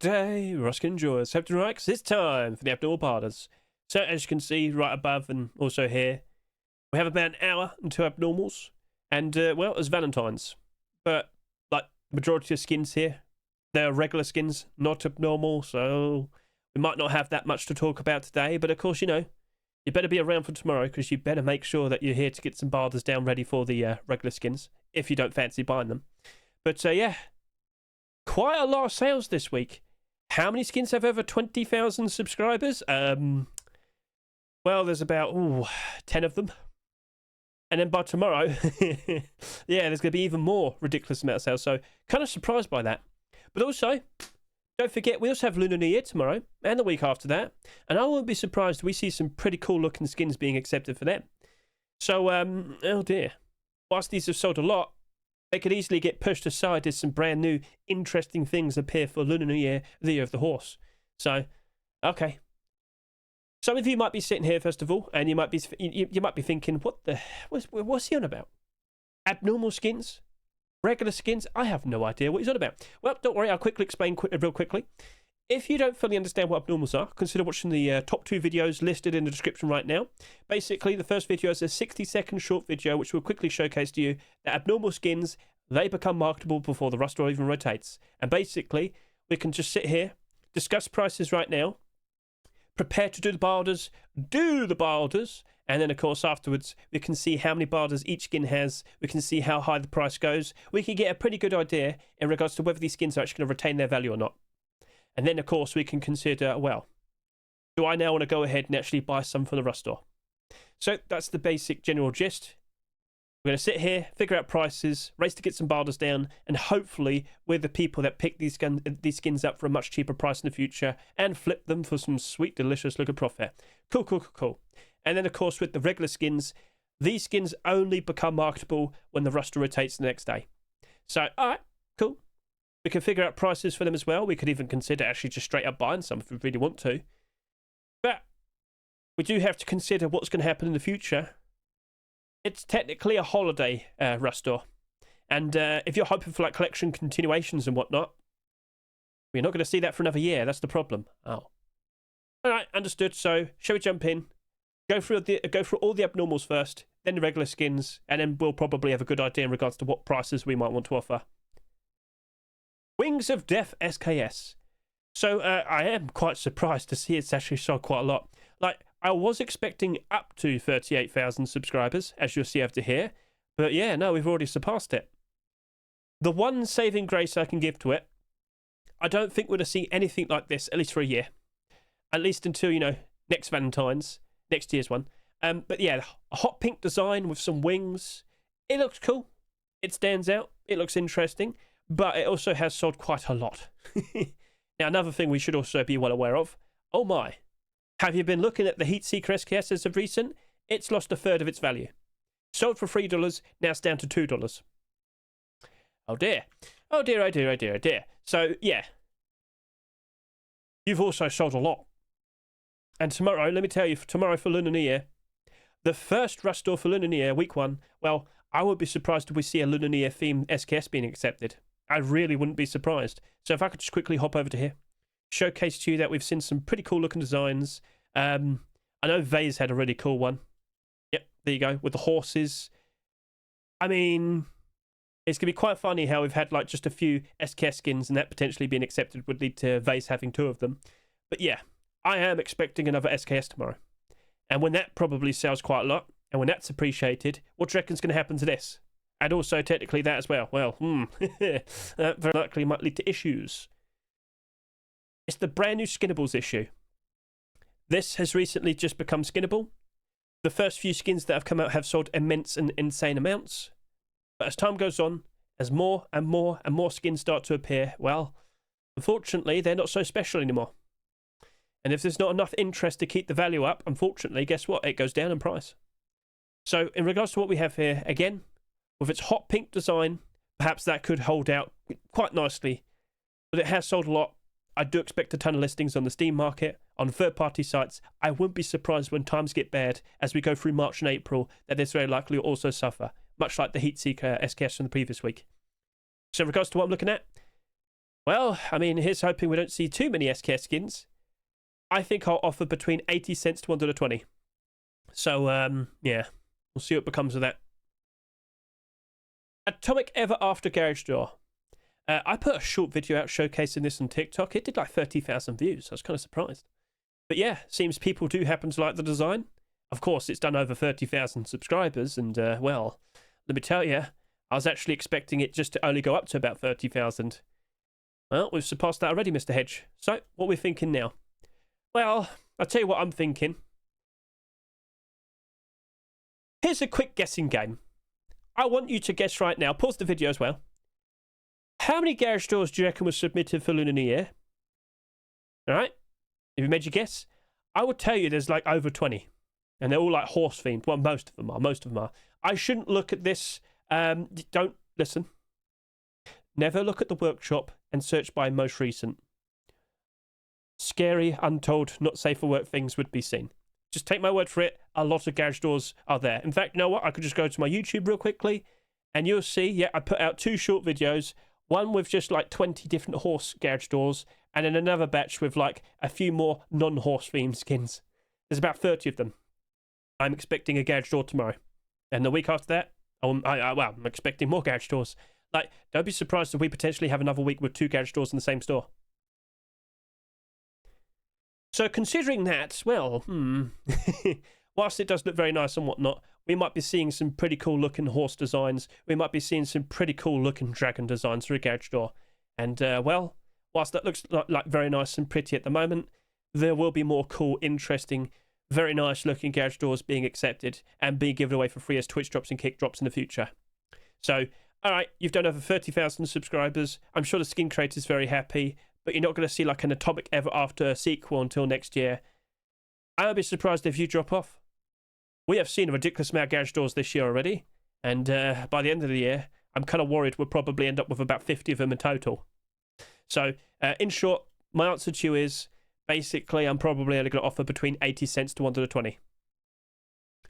day, Ruskin enjoys. Hope to relax. It's time for the abnormal barders. So, as you can see right above and also here, we have about an hour until abnormals. And, well, it's Valentine's. But, like, majority of skins here, they're regular skins, not abnormal. So, we might not have that much to talk about today. But, of course, you know, you better be around for tomorrow because you better make sure that you're here to get some barders down ready for the regular skins if you don't fancy buying them. But, yeah, quite a lot of sales this week. How many skins have over 20,000 subscribers? Well, there's about 10 of them. And then by tomorrow, yeah, there's going to be even more ridiculous amount of sales. So kind of surprised by that. But also, don't forget, we also have Lunar New Year tomorrow and the week after that. And I won't be surprised if we see some pretty cool looking skins being accepted for them. So, oh dear. Whilst these have sold a lot, they could easily get pushed aside as some brand new, interesting things appear for Lunar New Year, the Year of the Horse. So, okay. Some of you might be sitting here, first of all, and you might be thinking, what's he on about? Abnormal skins? Regular skins? I have no idea what he's on about. Well, don't worry, I'll quickly explain real quickly. If you don't fully understand what abnormals are, consider watching the top 2 videos listed in the description right now. Basically, the first video is a 60-second short video which will quickly showcase to you that abnormal skins, they become marketable before the roster even rotates. And basically, we can just sit here, discuss prices right now, prepare to do the barders, and then, of course, afterwards, we can see how many barders each skin has. We can see how high the price goes. We can get a pretty good idea in regards to whether these skins are actually going to retain their value or not. And then, of course, we can consider, well, do I now want to go ahead and actually buy some from the roster? So that's the basic general gist. We're going to sit here, figure out prices, race to get some barders down, and hopefully we're the people that pick these skins up for a much cheaper price in the future and flip them for some sweet, delicious looking profit. Cool. And then, of course, with the regular skins, these skins only become marketable when the roster rotates the next day. So, all right, cool. We can figure out prices for them as well. We could even consider actually just straight up buying some if we really want to. But we do have to consider what's going to happen in the future. It's technically a holiday roster. And if you're hoping for like collection continuations and whatnot, we're not going to see that for another year. That's the problem. Oh. All right, understood. So shall we jump in? Go through all the abnormals first, then the regular skins, and then we'll probably have a good idea in regards to what prices we might want to offer. Wings of Death SKS. So I am quite surprised to see it's actually sold quite a lot. Like, I was expecting up to 38,000 subscribers, as you'll see over here. But yeah, no, we've already surpassed it. The one saving grace I can give to it, I don't think we're going to see anything like this, at least for a year. At least until, you know, next Valentine's, next year's one. But yeah, a hot pink design with some wings. It looks cool. It stands out. It looks interesting. But it also has sold quite a lot. Now, another thing we should also be well aware of. Oh my. Have you been looking at the Heatseeker SKS as of recent? It's lost a third of its value. Sold for $3, now it's down to $2. Oh dear. Oh dear. So, yeah. You've also sold a lot. And tomorrow, let me tell you, tomorrow for Lunar New Year, the first rush store for Lunar New Year, week 1, well, I would be surprised if we see a Lunar New Year themed SKS being accepted. I really wouldn't be surprised. So if I could just quickly hop over to here, showcase to you that we've seen some pretty cool looking designs. I know Vase had a really cool one. Yep, there you go, with the horses. I mean, it's going to be quite funny how we've had like just a few SKS skins and that potentially being accepted would lead to Vase having 2 of them. But yeah, I am expecting another SKS tomorrow. And when that probably sells quite a lot, and when that's appreciated, what do you reckon's going to happen to this? And also, technically, that as well. Well, that very likely might lead to issues. It's the brand new Skinnables issue. This has recently just become skinnable. The first few skins that have come out have sold immense and insane amounts. But as time goes on, as more and more skins start to appear, well, unfortunately, they're not so special anymore. And if there's not enough interest to keep the value up, unfortunately, guess what? It goes down in price. So, in regards to what we have here, again, with its hot pink design, perhaps that could hold out quite nicely. But it has sold a lot. I do expect a ton of listings on the Steam market, on third-party sites. I wouldn't be surprised when times get bad as we go through March and April that this very likely will also suffer, much like the Heatseeker SKS from the previous week. So in regards to what I'm looking at, Well, I mean, here's hoping we don't see too many SKS skins. I think I'll offer between 80 cents to $1.20. So, yeah, we'll see what becomes of that. Atomic Ever After Garage Door. I put a short video out showcasing this on TikTok. It did like 30,000 views. I was kind of surprised. But yeah, seems people do happen to like the design. Of course, it's done over 30,000 subscribers. And, well, let me tell you, I was actually expecting it just to only go up to about 30,000. Well, we've surpassed that already, Mr. Hedge. So, what are we thinking now? Well, I'll tell you what I'm thinking. Here's a quick guessing game. I want you to guess right now. Pause the video as well. How many garage doors do you reckon were submitted for Lunar New Year? Alright? Have you made your guess? I would tell you there's like over 20. And they're all like horse themed. Well, most of them are. Most of them are. I shouldn't look at this. Don't listen. Never look at the workshop and search by most recent. Scary, untold, not safe for work things would be seen. Just take my word for it. A lot of garage doors are there. In fact, you know what? I could just go to my YouTube real quickly and you'll see, yeah, I put out 2 short videos. One with just like 20 different horse garage doors and then another batch with like a few more non-horse themed skins. There's about 30 of them. I'm expecting a garage door tomorrow. And the week after that, I'm expecting more garage doors. Like, don't be surprised if we potentially have another week with 2 garage doors in the same store. So considering that, well, whilst it does look very nice and whatnot, we might be seeing some pretty cool looking horse designs. We might be seeing some pretty cool looking dragon designs for a garage door. And, well, whilst that looks like very nice and pretty at the moment, there will be more cool, interesting, very nice looking garage doors being accepted and being given away for free as Twitch drops and kick drops in the future. So, alright, you've done over 30,000 subscribers. I'm sure the skin creator's very happy, but you're not going to see like an Atomic Ever After sequel until next year. I'll be surprised if you drop off. We have seen a ridiculous amount of garage doors this year already, and by the end of the year, I'm kind of worried we'll probably end up with about 50 of them in total. So, in short, my answer to you is, basically, I'm probably only going to offer between 80 cents to $1.20.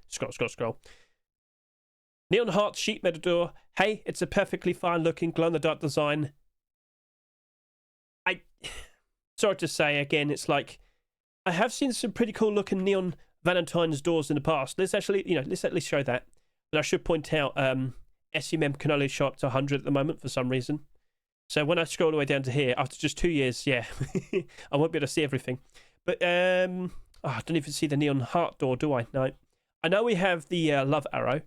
Scroll. Neon Heart Sheet Metal Door. Hey, it's a perfectly fine looking glow-in-the-dark design. Sorry to say, again, it's like, I have seen some pretty cool looking neon Valentine's doors in the past. Let's actually, let's at least show that. But I should point out, SUMM can only show up to 100 at the moment for some reason. So when I scroll all the way down to here, after just 2 years, yeah, I won't be able to see everything. But, I don't even see the neon heart door, do I? No. I know we have the love arrow,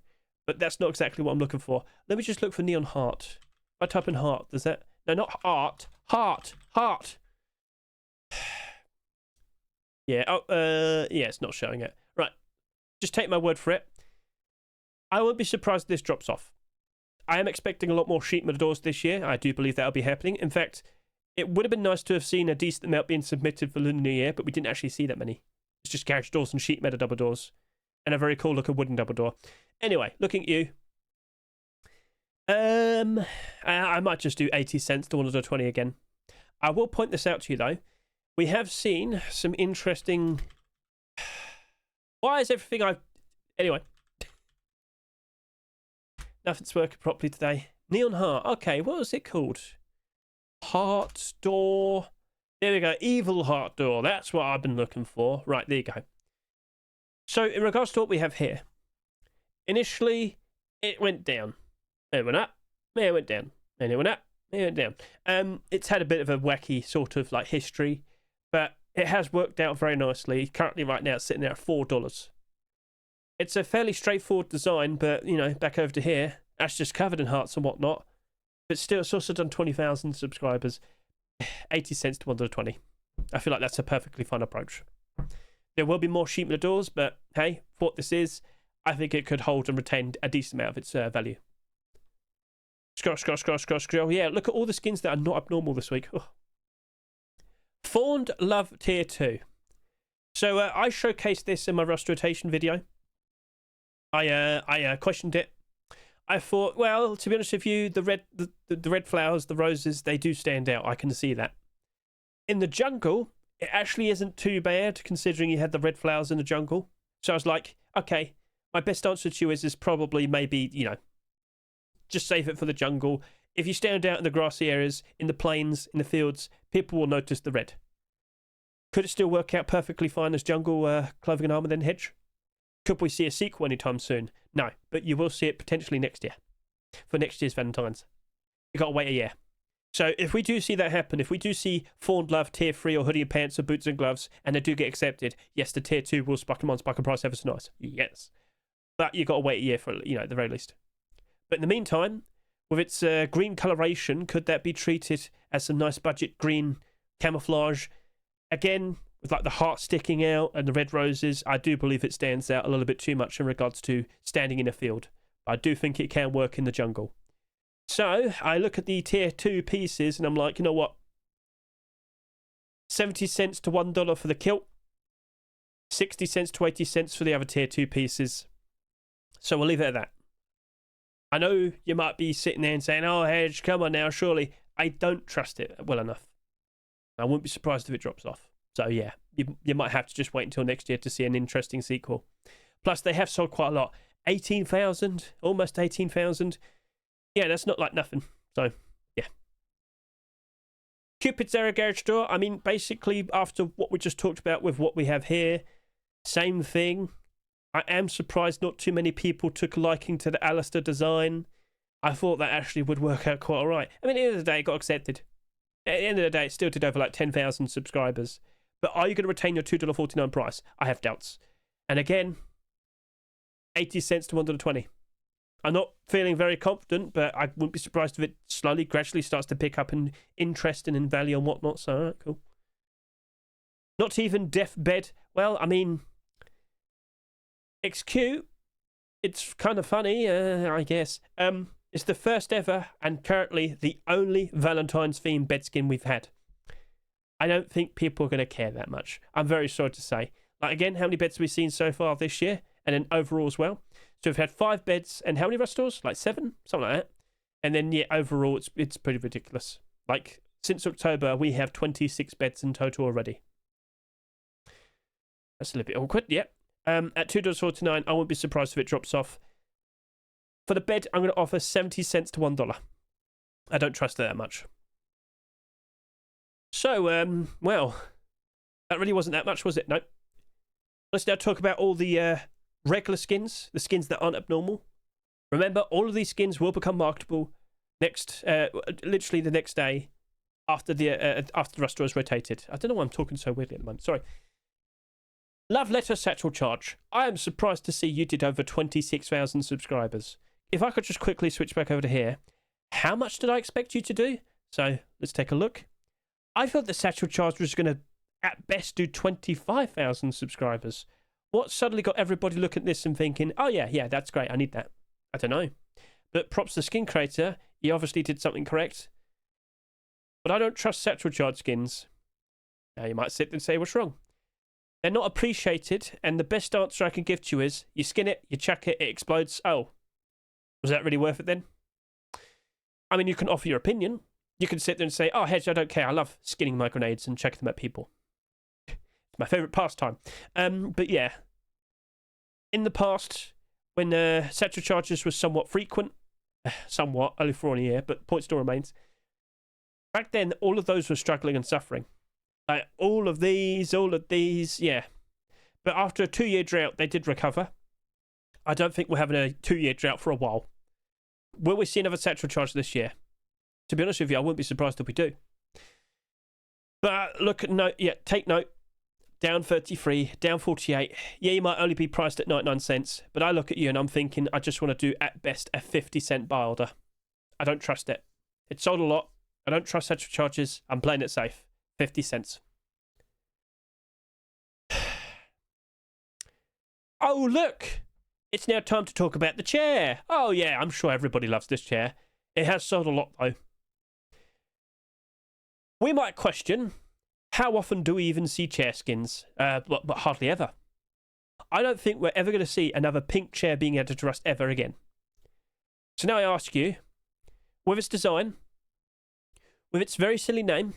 but that's not exactly what I'm looking for. Let me just look for neon heart. If I type in heart, does that... No, not art. Heart. Yeah, yeah, it's not showing it. Right, just take my word for it. I won't be surprised if this drops off. I am expecting a lot more sheet metal doors this year. I do believe that'll be happening. In fact, it would have been nice to have seen a decent amount being submitted for Lunar New Year, but we didn't actually see that many. It's just garage doors and sheet metal double doors. And a very cool looking wooden double door. Anyway, looking at you. I might just do 80 cents to $1.20 again. I will point this out to you, though. We have seen some interesting... Why is everything I've... Anyway. Nothing's working properly today. Neon Heart. Okay, what was it called? Heart Door. There we go. Evil Heart Door. That's what I've been looking for. Right, there you go. So, in regards to what we have here, initially, it went down. It went up. It went down. And it went up. It went down. It's had a bit of a wacky sort of like history, but it has worked out very nicely. Currently, right now, it's sitting there at $4. It's a fairly straightforward design, but, back over to here, that's just covered in hearts and whatnot. But still, it's also done 20,000 subscribers. 80 cents to $1.20. I feel like that's a perfectly fun approach. There will be more sheet metal doors, but hey, for what this is, I think it could hold and retain a decent amount of its value. Scroll. Yeah, look at all the skins that are not abnormal this week. Oh. Fawned Love Tier 2. So I showcased this in my rust rotation video. I questioned it. I thought, well, to be honest with you, the red flowers, the roses, they do stand out. I can see that. In the jungle, it actually isn't too bad, considering you had the red flowers in the jungle. So I was like, okay, my best answer to you is probably maybe, just save it for the jungle. if you stand out in the grassy areas, in the plains, in the fields, people will notice the red. Could it still work out perfectly fine as jungle clothing and armour then, Hedge? Could we see a sequel anytime soon? No, but you will see it potentially next year. For next year's Valentine's. You got to wait a year. So if we do see that happen, if we do see Fawn Glove Tier 3 or Hoodie and Pants or Boots and Gloves, and they do get accepted, yes, the Tier 2 will spark them on, spark a price ever so nice. Yes. But you got to wait a year for, at the very least. But in the meantime, with its green coloration, could that be treated as some nice budget green camouflage? Again, with like the heart sticking out and the red roses, I do believe it stands out a little bit too much in regards to standing in a field. I do think it can work in the jungle. So I look at the tier 2 pieces and I'm like, you know what? 70 cents to $1 for the kilt. 60 cents to 80 cents for the other tier 2 pieces. So we'll leave it at that. I know you might be sitting there and saying, oh, Hedge, come on now, surely. I don't trust it well enough. I wouldn't be surprised if it drops off. So yeah, you might have to just wait until next year to see an interesting sequel. Plus, they have sold quite a lot. 18,000, almost 18,000. Yeah, that's not like nothing. So, yeah. Cupid's Era Garage Store. I mean, basically, after what we just talked about with what we have here, same thing. I am surprised not too many people took a liking to the Alistair design. I thought that actually would work out quite all right. I mean, at the end of the day, it got accepted. At the end of the day, it still did over like 10,000 subscribers. But are you going to retain your $2.49 price? I have doubts. And again, 80 cents to $1.20. I'm not feeling very confident, but I wouldn't be surprised if it slowly, gradually starts to pick up in interest and in value and whatnot. So, all right, cool. Not even Deathbed. Well, I mean, it's cute. It's kind of funny, I guess. It's the first ever and currently the only Valentine's themed bedskin we've had. I don't think people are going to care that much. I'm very sorry to say. Like, again, how many beds have we seen so far this year? And then overall as well. So we've had 5 beds and how many restores? Like 7? Something like that. And then, yeah, overall, it's pretty ridiculous. Like, since October, we have 26 beds in total already. That's a little bit awkward, yep. At $2.49, I won't be surprised if it drops off. For the bed, I'm going to offer 70 cents to $1. I don't trust it that much. So, well, that really wasn't that much, was it? Nope. Let's now talk about all the regular skins, the skins that aren't abnormal. Remember, all of these skins will become marketable literally the next day after the restore is rotated. I don't know why I'm talking so weirdly at the moment. Sorry. Love Letter Satchel Charge. I am surprised to see you did over 26,000 subscribers. If I could just quickly switch back over to here. How much did I expect you to do? So, let's take a look. I thought the Satchel Charge was going to, at best, do 25,000 subscribers. What suddenly got everybody looking at this and thinking, oh yeah, that's great, I need that. I don't know. But props to the skin creator, he obviously did something correct. But I don't trust Satchel Charge skins. Now you might sit and say, what's wrong? They're not appreciated, and the best answer I can give to you is, you skin it, you chuck it, it explodes. Oh, was that really worth it then? I mean, you can offer your opinion. You can sit there and say, oh, Hedge, I don't care. I love skinning my grenades and chucking them at people. It's my favourite pastime. But yeah, in the past, when satchel charges was somewhat frequent, somewhat, only for 1 year, but point still remains, back then, all of those were struggling and suffering. All of these, yeah. But after a 2-year drought, they did recover. I don't think we're having a 2-year drought for a while. Will we see another satchel charge this year? To be honest with you, I wouldn't be surprised if we do. But look at note, yeah, take note. Down 33, down 48. Yeah, you might only be priced at 99 cents, but I look at you and I'm thinking I just want to do at best a 50-cent buy order. I don't trust it. It sold a lot. I don't trust satchel charges. I'm playing it safe. 50 cents. Oh, look! It's now time to talk about the chair. Oh, yeah, I'm sure everybody loves this chair. It has sold a lot, though. We might question, how often do we even see chair skins? But hardly ever. I don't think we're ever going to see another pink chair being added to Rust ever again. So now I ask you, with its design, with its very silly name,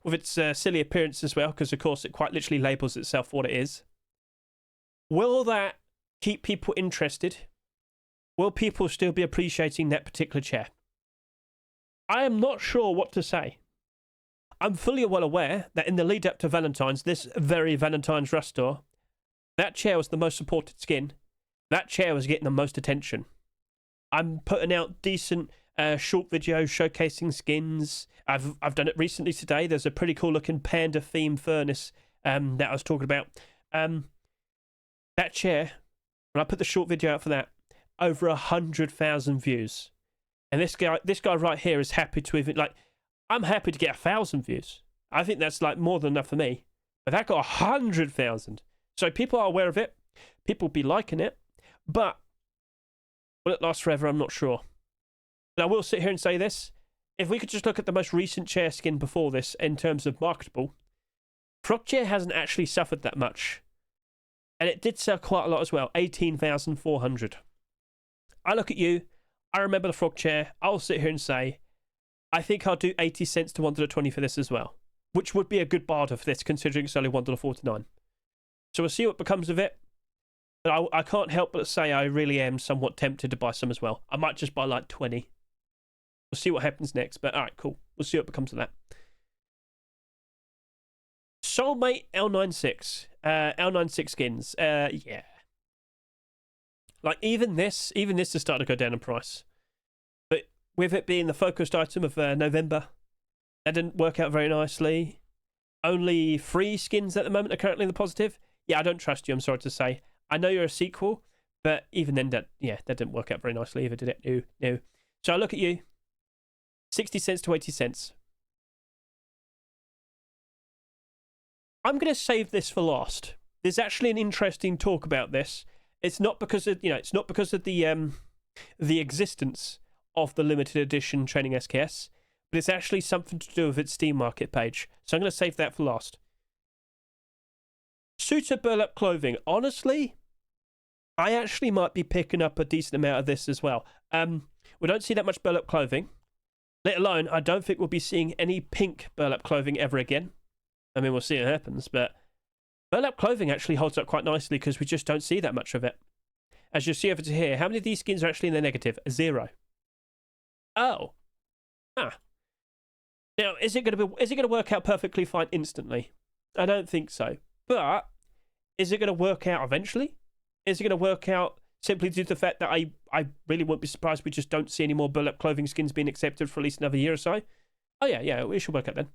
with its silly appearance as well, because of course it quite literally labels itself for what it is, will that keep people interested? Will people still be appreciating that particular chair? I am not sure what to say. I'm fully well aware that in the lead up to Valentine's, this very Valentine's Rush store, that chair was the most supported skin. That chair was getting the most attention. I'm putting out decent short videos showcasing skins. I've done it recently today. There's a pretty cool looking panda theme furnace that I was talking about. That chair, when I put the short video out for that, over 100,000 views. And this guy right here is happy to even, like, I'm happy to get 1,000 views. I think that's like more than enough for me. But that got 100,000. So people are aware of it. People be liking it. But will it last forever? I'm not sure. But I will sit here and say this. If we could just look at the most recent chair skin before this in terms of marketable, Frog Chair hasn't actually suffered that much. And it did sell quite a lot as well. 18,400. I look at you. I remember the Frog Chair. I'll sit here and say, I think I'll do 80 cents to $1.20 for this as well, which would be a good barter for this, considering it's only $1.49. So we'll see what becomes of it. But I can't help but say I really am somewhat tempted to buy some as well. I might just buy like 20. We'll see what happens next. But all right, cool. We'll see what becomes of that. Soulmate L96. L96 skins. Yeah. Like even this is starting to go down in price. But with it being the focused item of November, that didn't work out very nicely. Only 3 skins at the moment are currently in the positive. Yeah, I don't trust you, I'm sorry to say. I know you're a sequel, but even then, that didn't work out very nicely either, did it? No. So I look at you. 60 cents to 80 cents. I'm going to save this for last. There's actually an interesting talk about this. It's not because of, it's not because of the existence of the limited edition Training SKS, but it's actually something to do with its Steam Market page. So I'm going to save that for last. Suitor burlap clothing. Honestly, I actually might be picking up a decent amount of this as well. We don't see that much burlap clothing. Let alone, I don't think we'll be seeing any pink burlap clothing ever again. I mean, we'll see what happens, but burlap clothing actually holds up quite nicely because we just don't see that much of it. As you see over to here, how many of these skins are actually in the negative? 0. Oh. Ah. Now, is it going to work out perfectly fine instantly? I don't think so. But is it going to work out eventually? Is it going to work out simply due to the fact that I really won't be surprised we just don't see any more burlap clothing skins being accepted for at least another year or so? Oh yeah, it should work out then.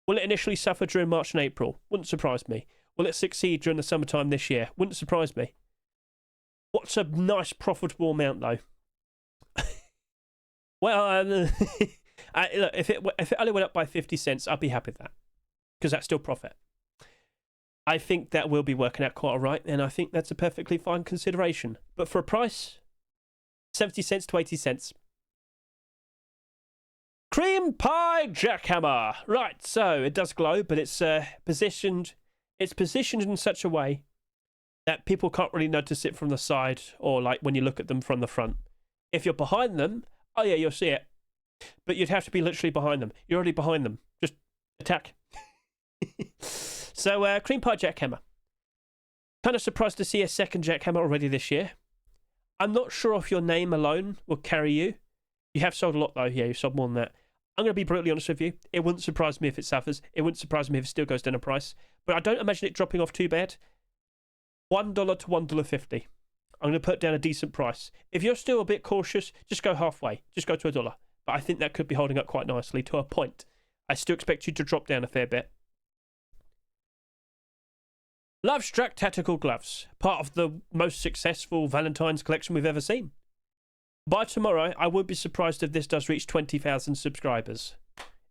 Will it initially suffer during March and April? Wouldn't surprise me. Will it succeed during the summertime this year? Wouldn't surprise me. What's a nice profitable amount though? Well, look, if it only went up by 50 cents, I'd be happy with that because that's still profit. I think that will be working out quite all right, and I think that's a perfectly fine consideration. But for a price, 70 cents to 80 cents. Cream pie jackhammer. Right, so it does glow, but it's positioned in such a way that people can't really notice it from the side or like when you look at them from the front. If you're behind them, oh yeah, you'll see it. But you'd have to be literally behind them. You're already behind them. Just attack. So, cream pie jackhammer. Kind of surprised to see a second jackhammer already this year. I'm not sure if your name alone will carry you. You have sold a lot though. Yeah, you've sold more than that. I'm going to be brutally honest with you. It wouldn't surprise me if it suffers. It wouldn't surprise me if it still goes down in price. But I don't imagine it dropping off too bad. $1 to $1.50. I'm going to put down a decent price. If you're still a bit cautious, just go halfway. Just go to $1. But I think that could be holding up quite nicely to a point. I still expect you to drop down a fair bit. Love Struck Tactical Gloves. Part of the most successful Valentine's collection we've ever seen. By tomorrow, I would be surprised if this does reach 20,000 subscribers.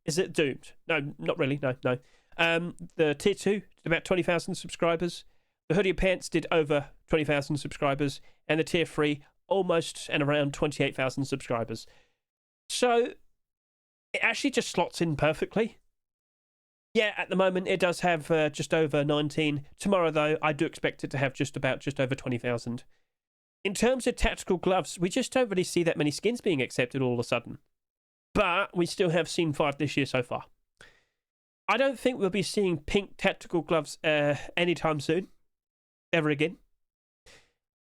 Is it doomed? No, not really. No. The Tier 2 did about 20,000 subscribers. The Hoodie Pants did over 20,000 subscribers. And the Tier 3, almost and around 28,000 subscribers. So, it actually just slots in perfectly. Yeah, at the moment, it does have just over 19. Tomorrow, though, I do expect it to have just over 20,000. In terms of tactical gloves, we just don't really see that many skins being accepted all of a sudden. But we still have seen 5 this year so far. I don't think we'll be seeing pink tactical gloves anytime soon. Ever again.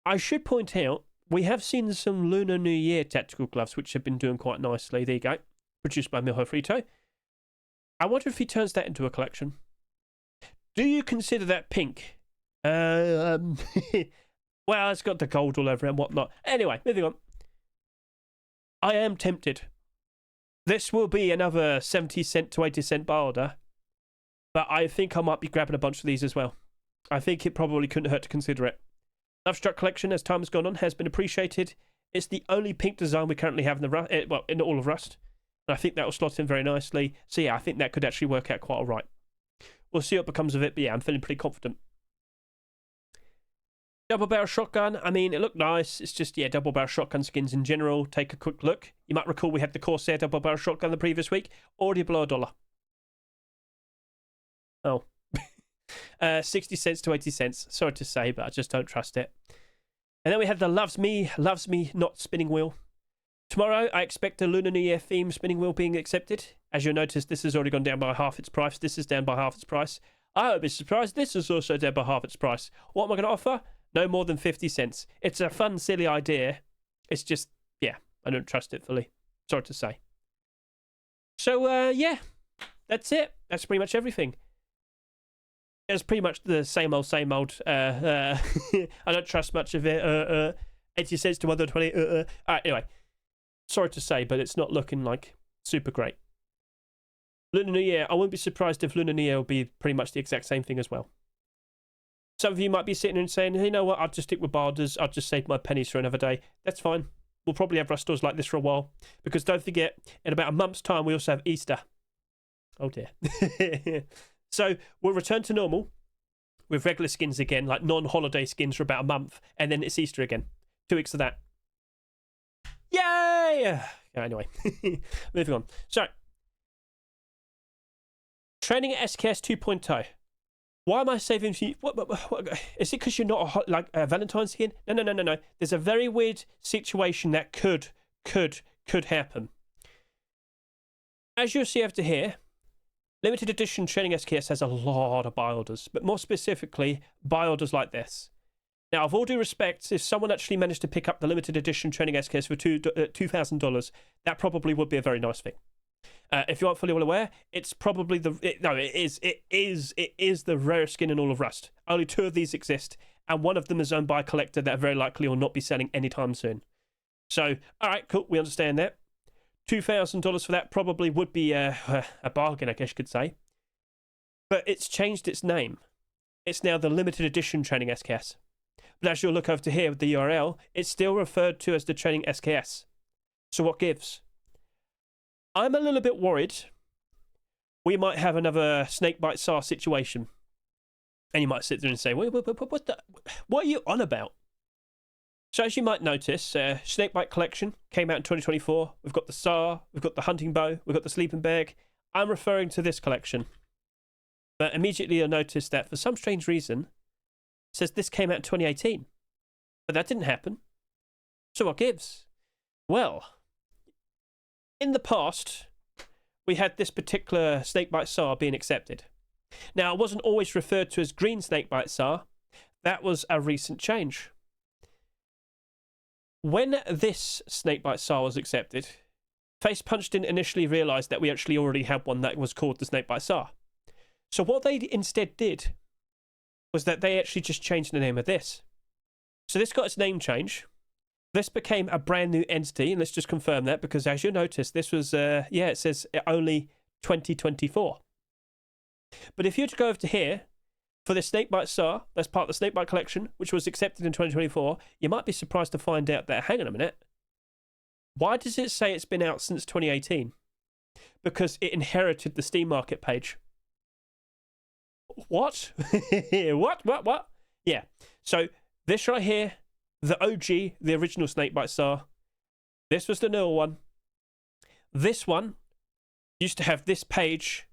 I should point out, we have seen some Lunar New Year tactical gloves, which have been doing quite nicely. There you go. Produced by Milho Frito. I wonder if he turns that into a collection. Do you consider that pink? Well, it's got the gold all over it and whatnot. Anyway, moving on. I am tempted. This will be another 70-cent to 80-cent bar order, but I think I might be grabbing a bunch of these as well. I think it probably couldn't hurt to consider it. Love Struck collection, as time has gone on, has been appreciated. It's the only pink design we currently have in the in all of Rust, and I think that will slot in very nicely. So yeah, I think that could actually work out quite all right. We'll see what becomes of it, but yeah, I'm feeling pretty confident. Double barrel shotgun, I mean, it looked nice. It's just, yeah, double barrel shotgun skins in general. Take a quick look. You might recall we had the Corsair double barrel shotgun the previous week. Already below $1. Oh. 60 cents to 80 cents. Sorry to say, but I just don't trust it. And then we have the Loves Me Not spinning wheel. Tomorrow, I expect a Lunar New Year theme spinning wheel being accepted. As you'll notice, this has already gone down by half its price. This is down by half its price. I would be surprised this is also down by half its price. What am I going to offer? No more than 50 cents. It's a fun, silly idea. It's just, yeah, I don't trust it fully. Sorry to say. So, yeah, that's it. That's pretty much everything. It's pretty much the same old. I don't trust much of it. 80 cents to 120. Alright, anyway. Sorry to say, but it's not looking like super great. Lunar New Year. I wouldn't be surprised if Lunar New Year will be pretty much the exact same thing as well. Some of you might be sitting there and saying, hey, you know what, I'll just stick with barders. I'll just save my pennies for another day. That's fine. We'll probably have Rust stores like this for a while. Because don't forget, in about a month's time, we also have Easter. Oh, dear. So we'll return to normal with regular skins again, like non-holiday skins for about a month. And then it's Easter again. 2 weeks of that. Yay! Anyway, moving on. So, training at SKS 2.0. Why am I saving for you? What, is it because you're not a Valentine's skin? No. There's a very weird situation that could happen. As you'll see over here, limited edition training SKS has a lot of buy orders, but more specifically, buy orders like this. Now, of all due respect, if someone actually managed to pick up the limited edition training SKS for $2,000, that probably would be a very nice thing. If you aren't fully well aware, it's probably it is the rarest skin in all of Rust. Only 2 of these exist, and one of them is owned by a collector that very likely will not be selling anytime soon. So, all right, cool, we understand that. $2,000 for that probably would be a bargain, I guess you could say. But it's changed its name. It's now the limited edition training SKS. But as you'll look over to here with the URL, it's still referred to as the training SKS. So what gives? I'm a little bit worried we might have another Snakebite SAR situation. And you might sit there and say, what are you on about? So as you might notice, Snakebite Collection came out in 2024. We've got the SAR, we've got the hunting bow, we've got the sleeping bag. I'm referring to this collection. But immediately you'll notice that for some strange reason, it says this came out in 2018. But that didn't happen. So what gives? Well, in the past, we had this particular Snakebite SAR being accepted. Now, it wasn't always referred to as green Snakebite SAR. That was a recent change. When this Snakebite SAR was accepted, Face Punch didn't initially realise that we actually already had one that was called the Snakebite SAR. So what they instead did was that they actually just changed the name of this. So this got its name change. This became a brand new entity, and let's just confirm that, because as you'll notice, this was, it says only 2024. But if you were to go over to here, for the Snakebite SAR, that's part of the Snakebite collection, which was accepted in 2024, you might be surprised to find out that, hang on a minute, why does it say it's been out since 2018? Because it inherited the Steam Market page. What? What? Yeah, so this right here, the OG, the original Snakebite SAR. This was the newer one. This one used to have this page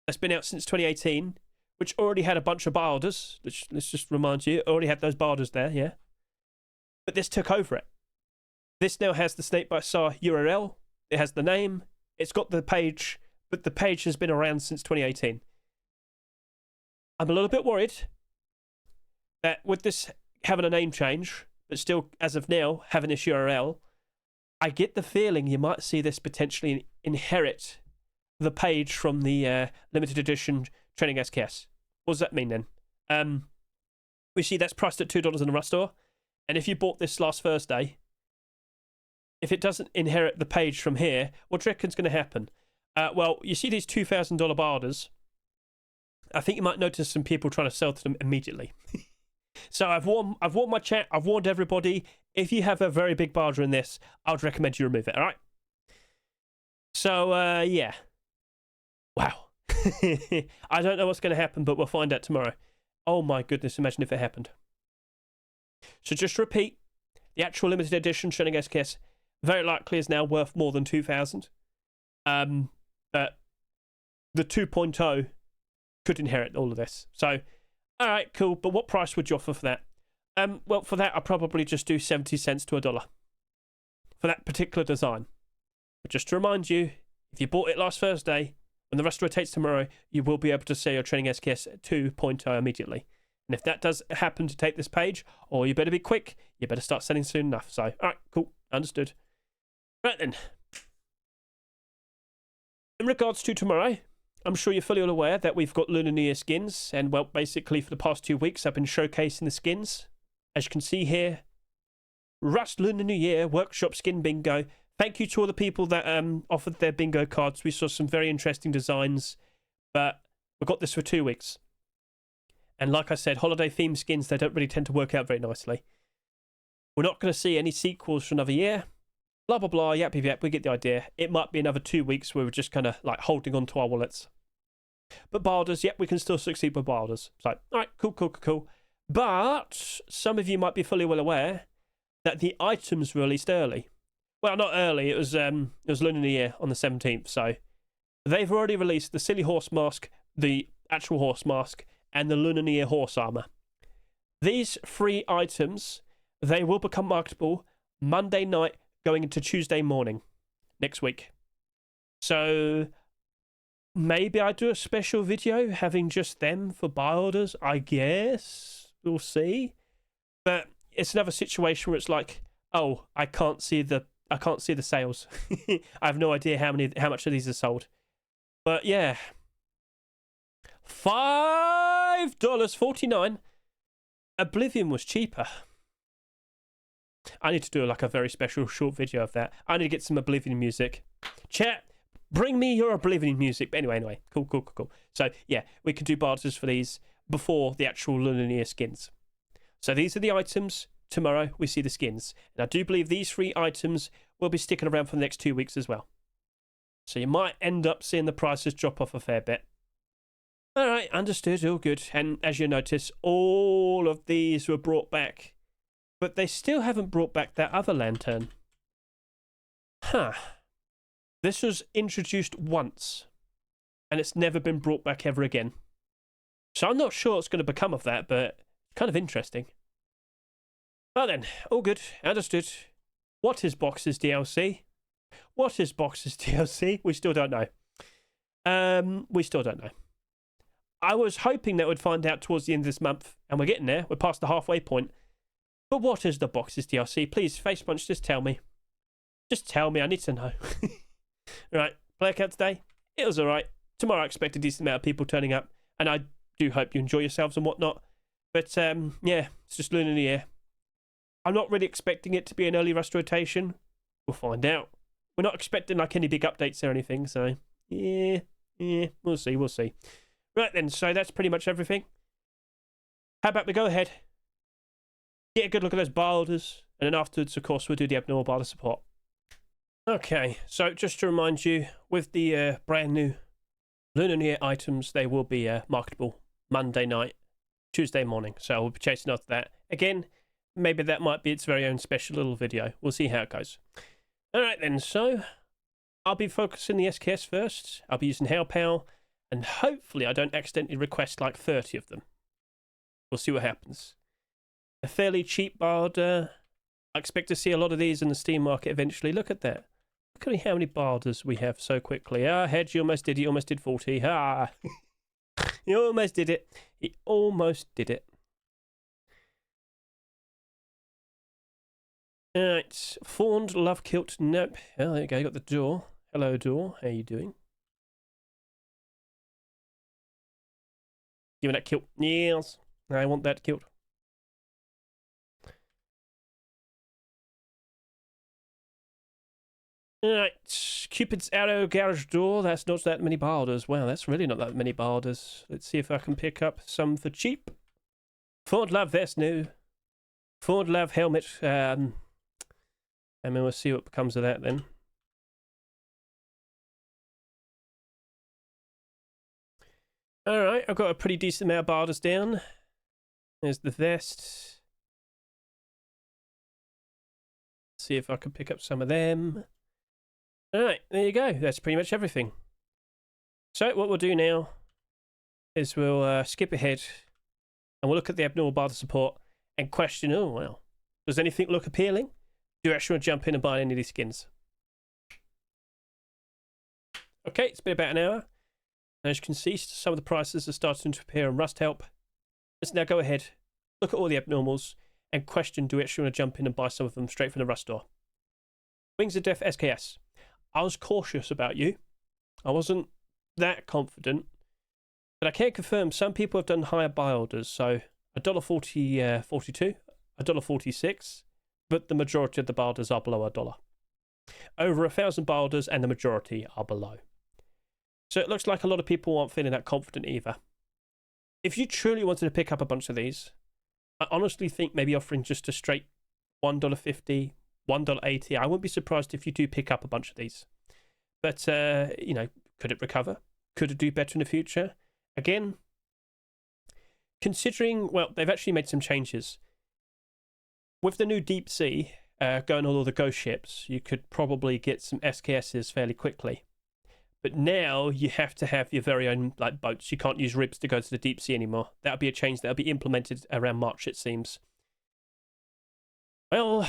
that's been out since 2018, which already had a bunch of buy orders. Let's just remind you, it already had those buy orders there, yeah? But this took over it. This now has the Snakebite SAR URL. It has the name. It's got the page, but the page has been around since 2018. I'm a little bit worried that with this having a name change, but still, as of now, having this URL, I get the feeling you might see this potentially inherit the page from the limited edition training SKS. What does that mean then? We see that's priced at $2 in the Rust store, and if you bought this last Thursday, if it doesn't inherit the page from here, what do you reckon's going to happen? Well, you see these $2,000 barders. I think you might notice some people trying to sell to them immediately. So I've warned my chat. I've warned everybody. If you have a very big barder in this, I would recommend you remove it. All right. So yeah. Wow. I don't know what's going to happen, but we'll find out tomorrow. Oh my goodness! Imagine if it happened. So just to repeat, the actual limited edition Shining SKS very likely is now worth more than 2,000. But the 2.0 could inherit all of this. So, all right, cool. But what price would you offer for that? Well, for that, I'll probably just do 70 cents to $1 for that particular design. But just to remind you, if you bought it last Thursday, when the rest rotates tomorrow, you will be able to sell your Training SKS 2.0 immediately. And if that does happen to take this page, or you better be quick, you better start selling soon enough. So, all right, cool, understood. Right then. In regards to tomorrow, I'm sure you're fully aware that we've got Lunar New Year skins, and well, basically for the past 2 weeks, I've been showcasing the skins. As you can see here, Rust Lunar New Year Workshop Skin Bingo. Thank you to all the people that offered their bingo cards. We saw some very interesting designs, but we got this for 2 weeks. And like I said, holiday themed skins, they don't really tend to work out very nicely. We're not going to see any sequels for another year. Blah, blah, blah, yap, yap, yap, we get the idea. It might be another 2 weeks where we're just kind of like holding on to our wallets. But barders, yep, we can still succeed with barders. So, all right, cool, cool, cool, cool. But some of you might be fully well aware that the items were released early. Well, not early, it was Lunar New Year on the 17th, so they've already released the Silly Horse Mask, the actual horse mask, and the Lunar New Year horse armor. These 3 items, they will become marketable Monday night going into Tuesday morning next week. So maybe I do a special video having just them for buy orders, I guess. We'll see. But it's another situation where it's like, oh, I can't see the sales. I have no idea how much of these are sold. But yeah. $5.49. Oblivion was cheaper. I need to do like a very special short video of that. I need to get some Oblivion music. Chat, bring me your Oblivion music. But anyway, cool, cool, cool, cool. So yeah, we can do barters for these before the actual Lunar New Year skins. So these are the items. Tomorrow we see the skins. And I do believe these 3 items will be sticking around for the next 2 weeks as well. So you might end up seeing the prices drop off a fair bit. All right, understood, all good. And as you notice, all of these were brought back. But they still haven't brought back that other lantern. Huh. This was introduced once, and it's never been brought back ever again. So I'm not sure what's going to become of that, but kind of interesting. Well then, all good, understood. What is Boxes DLC? What is Boxes DLC? We still don't know. We still don't know. I was hoping that we'd find out towards the end of this month, and we're getting there. We're past the halfway point. But what is the Boxes DLC? Please, Facepunch, just tell me. Just tell me, I need to know. Right, player count today? It was alright. Tomorrow I expect a decent amount of people turning up, and I do hope you enjoy yourselves and whatnot. But yeah, it's just Lunar New Year. I'm not really expecting it to be an early Rust rotation. We'll find out. We're not expecting like any big updates or anything, so yeah, we'll see, we'll see. Right then, so that's pretty much everything. How about we go ahead, get a good look at those barders, and then afterwards, of course, we'll do the abnormal barder support. Okay, so just to remind you, with the brand new Lunar New Year items, they will be marketable Monday night, Tuesday morning. So we'll be chasing after that. Again, maybe that might be its very own special little video. We'll see how it goes. Alright then, so I'll be focusing the SKS first. I'll be using Hellpow, and hopefully I don't accidentally request like 30 of them. We'll see what happens. A fairly cheap barder. I expect to see a lot of these in the Steam market eventually. Look at that. Look at how many barders we have so quickly. Ah, Hedge, you almost did it. You almost did 40. Ah. You almost did it. He almost did it. Alright, fawned love kilt. Nope. Oh, there you go. You got the door. Hello, door. How you doing? Give me that kilt. Yes. I want that kilt. Alright, Cupid's arrow garage door. That's not that many barders. Wow, that's really not that many barders. Let's see if I can pick up some for cheap. Ford Love vest, no. Ford Love helmet. And then we'll see what becomes of that then. Alright, I've got a pretty decent amount of barders down. There's the vest. See if I can pick up some of them. Alright, there you go. That's pretty much everything. So what we'll do now is we'll skip ahead and we'll look at the abnormal barter support and question, oh, well, does anything look appealing? Do you actually want to jump in and buy any of these skins? Okay, it's been about an hour. As you can see, some of the prices are starting to appear on Rust Help. Let's now go ahead, look at all the abnormals, and question, do we actually want to jump in and buy some of them straight from the Rust store? Wings of Death SKS. I was cautious about you. I wasn't that confident. But I can confirm some people have done higher buy orders. So $1.40, 42, $1.46. But the majority of the buy orders are below $1. Over 1,000 buy orders and the majority are below. So it looks like a lot of people aren't feeling that confident either. If you truly wanted to pick up a bunch of these, I honestly think maybe offering just a straight $1.50, $1.80. I wouldn't be surprised if you do pick up a bunch of these. But, you know, could it recover? Could it do better in the future? Again, considering, well, they've actually made some changes. With the new deep sea going on all the ghost ships, you could probably get some SKSs fairly quickly. But now you have to have your very own like boats. You can't use ribs to go to the deep sea anymore. That'll be a change that'll be implemented around March, it seems. Well,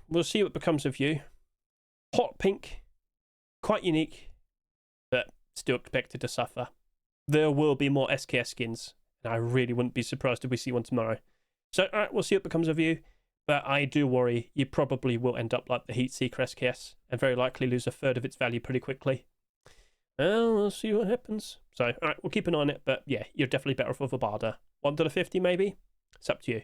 we'll see what becomes of you. Hot pink, quite unique, but still expected to suffer. There will be more SKS skins, and I really wouldn't be surprised if we see one tomorrow. So, alright, we'll see what becomes of you. But I do worry you probably will end up like the Heatseeker SKS, and very likely lose a third of its value pretty quickly. Well, we'll see what happens. So, alright, we'll keep an eye on it, but yeah, you're definitely better off with a barter. $1.50 maybe? It's up to you.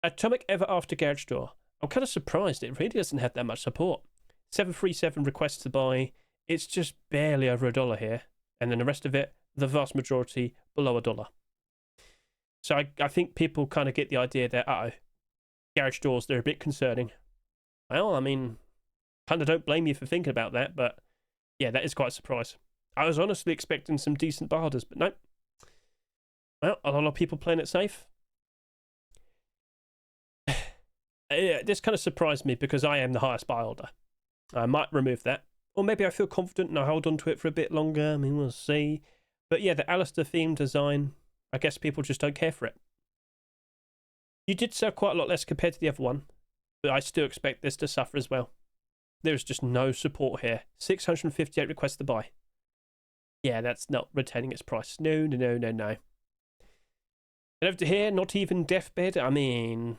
Atomic Ever After Garage Door. I'm kind of surprised it really doesn't have that much support. 737 requests to buy. It's just barely over $1 here. And then the rest of it, the vast majority, below $1. So I think people kind of get the idea that, uh-oh, garage doors, they're a bit concerning. Well, I mean, kind of don't blame you for thinking about that, but yeah, that is quite a surprise. I was honestly expecting some decent barders, but nope. Well, a lot of people playing it safe. Yeah, this kind of surprised me because I am the highest buy order. I might remove that. Or maybe I feel confident and I hold on to it for a bit longer. I mean, we'll see. But yeah, the Alistair themed design, I guess people just don't care for it. You did sell quite a lot less compared to the other one, but I still expect this to suffer as well. There's just no support here. 658 requests to buy. Yeah, that's not retaining its price. No, no, no, no, no. And over to here, not even Deathbed. I mean,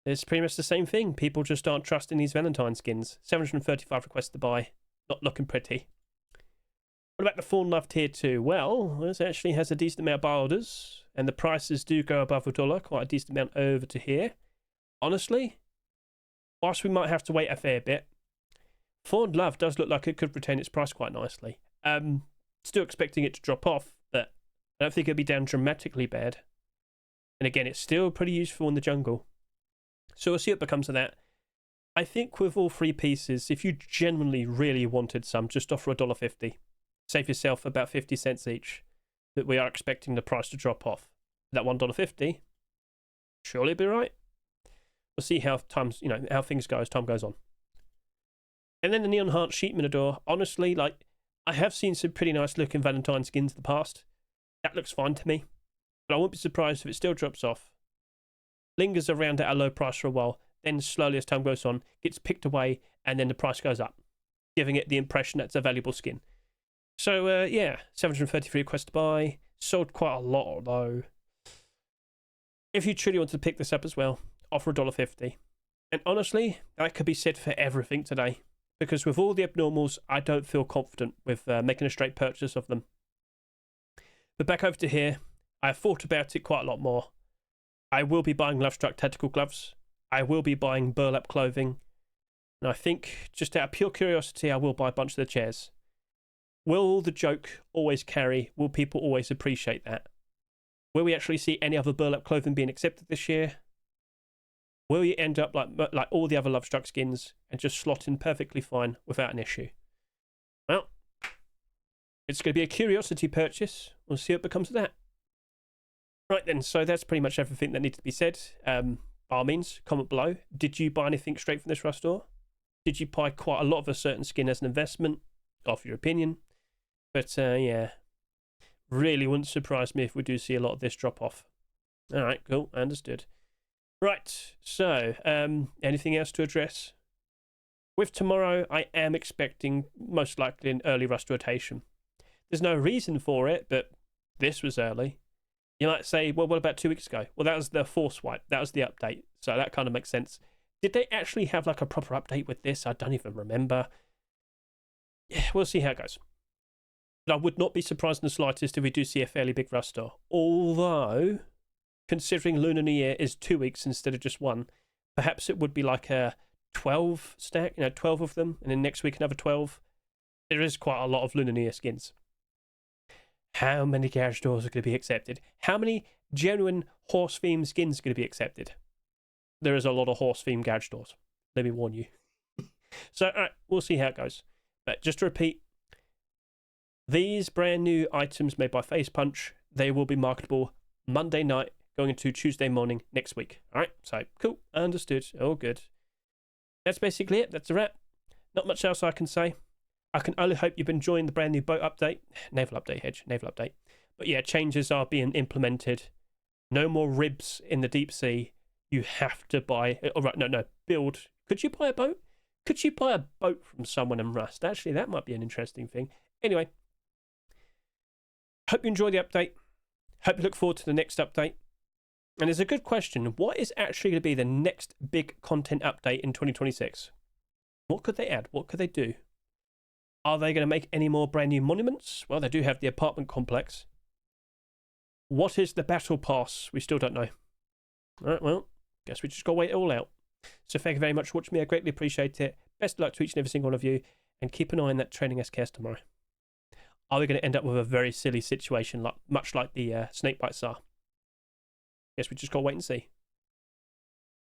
it's pretty much the same thing. People just aren't trusting these Valentine skins. 735 requests to buy. Not looking pretty. What about the Fawn Love Tier 2? Well, this actually has a decent amount of buy orders, and the prices do go above $1, quite a decent amount over to here. Honestly, whilst we might have to wait a fair bit, Fawn Love does look like it could retain its price quite nicely. Still expecting it to drop off, but I don't think it'll be down dramatically bad. And again, it's still pretty useful in the jungle. So we'll see what becomes of that. I think with all three pieces, if you genuinely really wanted some, just offer $1.50. Save yourself about 50 cents each. But we are expecting the price to drop off. That $1.50, surely it'll be right. We'll see how how things go as time goes on. And then the Neon Heart Sheet Minador. Honestly, like, I have seen some pretty nice looking Valentine skins in the past. That looks fine to me. But I won't be surprised if it still drops off. Lingers around at a low price for a while. Then slowly as time goes on, gets picked away, and then the price goes up, giving it the impression that it's a valuable skin. So, yeah, 733 requests to buy. Sold quite a lot, though. If you truly want to pick this up as well, offer $1.50. And honestly, that could be said for everything today. Because with all the abnormals, I don't feel confident with making a straight purchase of them. But back over to here, I thought about it quite a lot more. I will be buying Lovestruck tactical gloves. I will be buying burlap clothing. And I think, just out of pure curiosity, I will buy a bunch of the chairs. Will the joke always carry? Will people always appreciate that? Will we actually see any other burlap clothing being accepted this year? Will you end up like all the other Lovestruck skins and just slot in perfectly fine without an issue? Well, it's going to be a curiosity purchase. We'll see what becomes of that. Right then, so that's pretty much everything that needs to be said. By all means, comment below. Did you buy anything straight from this Rust store? Did you buy quite a lot of a certain skin as an investment? Offer your opinion. But yeah, really wouldn't surprise me if we do see a lot of this drop off. All right, cool, understood. Right, so anything else to address? With tomorrow, I am expecting most likely an early Rust rotation. There's no reason for it, but this was early. You might say, well, what about 2 weeks ago? Well, that was the force wipe. That was the update. So that kind of makes sense. Did they actually have like a proper update with this? I don't even remember. Yeah, we'll see how it goes. But I would not be surprised in the slightest if we do see a fairly big Rust store. Although, considering Lunar New Year is 2 weeks instead of just one, perhaps it would be like a 12 stack, 12 of them, and then next week another 12. There is quite a lot of Lunar New Year skins. How many garage doors are going to be accepted? How many genuine horse-themed skins are going to be accepted? There is a lot of horse-themed garage doors. Let me warn you. So, all right, we'll see how it goes. But just to repeat, these brand new items made by Face Punch, they will be marketable Monday night going into Tuesday morning next week. All right, so cool, understood, all good. That's basically it. That's a wrap. Not much else I can say. I can only hope you've been enjoying the brand new boat update. Naval update, Hedge. Naval update. But yeah, changes are being implemented. No more ribs in the deep sea. You have to buy... Oh, right, no, build. Could you buy a boat? Could you buy a boat from someone in Rust? Actually, that might be an interesting thing. Anyway, hope you enjoy the update. Hope you look forward to the next update. And there's a good question. What is actually going to be the next big content update in 2026? What could they add? What could they do? Are they going to make any more brand new monuments? Well, they do have the apartment complex. What is the battle pass? We still don't know. All right, well, guess we just got to wait it all out. So thank you very much for watching me. I greatly appreciate it. Best of luck to each and every single one of you. And keep an eye on that training SKS tomorrow. Are we going to end up with a very silly situation, much like the snake bite SAR? Guess we just got to wait and see.